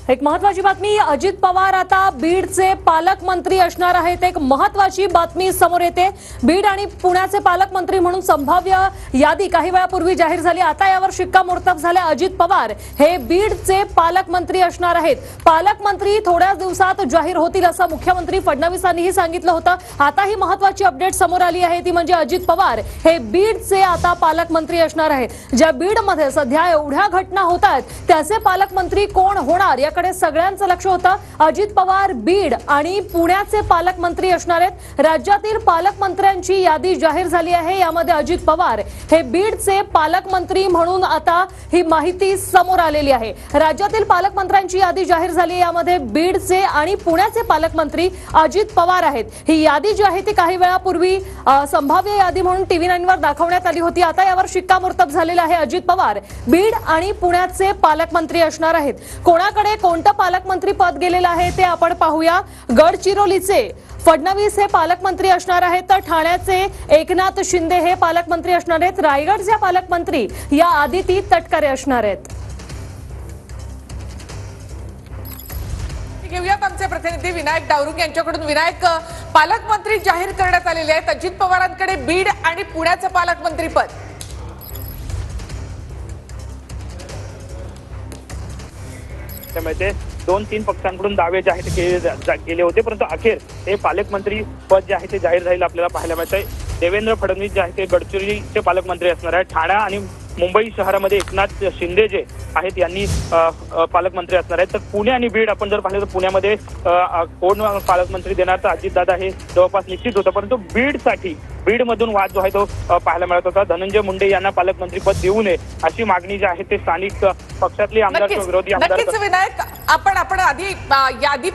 एक महत्वाची बातमी, अजित पवार आता बीडचे पालकमंत्री असणार आहेत। एक महत्वाची बातमी समोर येते। बीड आणि पुण्याचे पालकमंत्री म्हणून संभाव्य यादी काही वेळापूर्वी जाहीर झाली। आता यावर शिक्कामोर्तब झाले। अजित पवार हे बीडचे पालकमंत्री असणार आहेत। पालकमंत्री थोड्याच दिवसात जाहीर होतील असं मुख्यमंत्री फडणवीसांनीही सांगितलं होतं। आता ही महत्वाची अपडेट समोर आली आहे, ती म्हणजे अजित पवार हे बीडचे आता पालकमंत्री असणार आहेत। ज्या बीडमध्ये सध्या एवढ्या घटना होतात त्याचे पालकमंत्री कोण होणार याकडे सगळ्यांचं लक्ष होतं। अजित पवार बीड आणि पुण्याचे पालकमंत्री असणार आहेत। राज्यातील पालकमंत्र्यांची यादी जाहीर झाली आहे। यामध्ये अजित पवार हे बीडचे पालकमंत्री म्हणून आता ही माहिती समोर आलेली आहे। राज्यातील पालकमंत्र्यांची यादी जाहीर झाली, यामध्ये बीडचे आणि पुण्याचे पालकमंत्री अजित पवार आहेत। ही यादी जी आहे ती काही वेळापूर्वी संभाव्य यादी म्हणून TV9 वर दाखवण्यात आली होती। आता यावर शिक्कामोर्तब झालेलं आहे। अजित पवार बीड आणि पुण्याचे पालकमंत्री असणार आहेत। कोणाकडे कोणतं पालकमंत्री पद गेलेलं आहे ते आपण पाहूया। गडचिरोलीचे फडणवीस हे पालकमंत्री असणार आहेत, तर ठाण्याचे एकनाथ शिंदे हे पालकमंत्री असणार आहेत। रायगडचे पालकमंत्री या आदिती तटकरे असणार आहेत। घेऊयात आमचे प्रतिनिधी विनायक डावरुंग यांच्याकडून। विनायक, पालकमंत्री जाहीर करण्यात आलेले आहेत। अजित पवारांकडे बीड आणि पुण्याचं पालकमंत्री पद। त्यामुळे 2-3 पक्षांकडून दावे जाहीर केले होते, परंतु अखेर हे पालकमंत्री पद जे आहे ते जाहीर झालेलं आपल्याला पाहायला मिळतंय। देवेंद्र फडणवीस जे आहे ते गडचिरोलीचे पालकमंत्री असणार आहेत। ठाणा आणि मुंबई शहरामध्ये एकनाथ शिंदे जे आहेत यांनी पालकमंत्री असणार आहेत। तर पुणे आणि बीड आपण जर पाहिलं तर पुण्यामध्ये कोण पालकमंत्री देणार, तर अजितदादा हे जवळपास निश्चित होतं, परंतु बीडमधून वाद जो आहे तो पाहायला मिळत होता। धनंजय मुंडे यांना पालकमंत्रीपद देऊ नये अशी मागणी जी आहे ते स्थानिक पक्षातले आमदार विरोधी आमदार। विनायक, आपण आधी यादी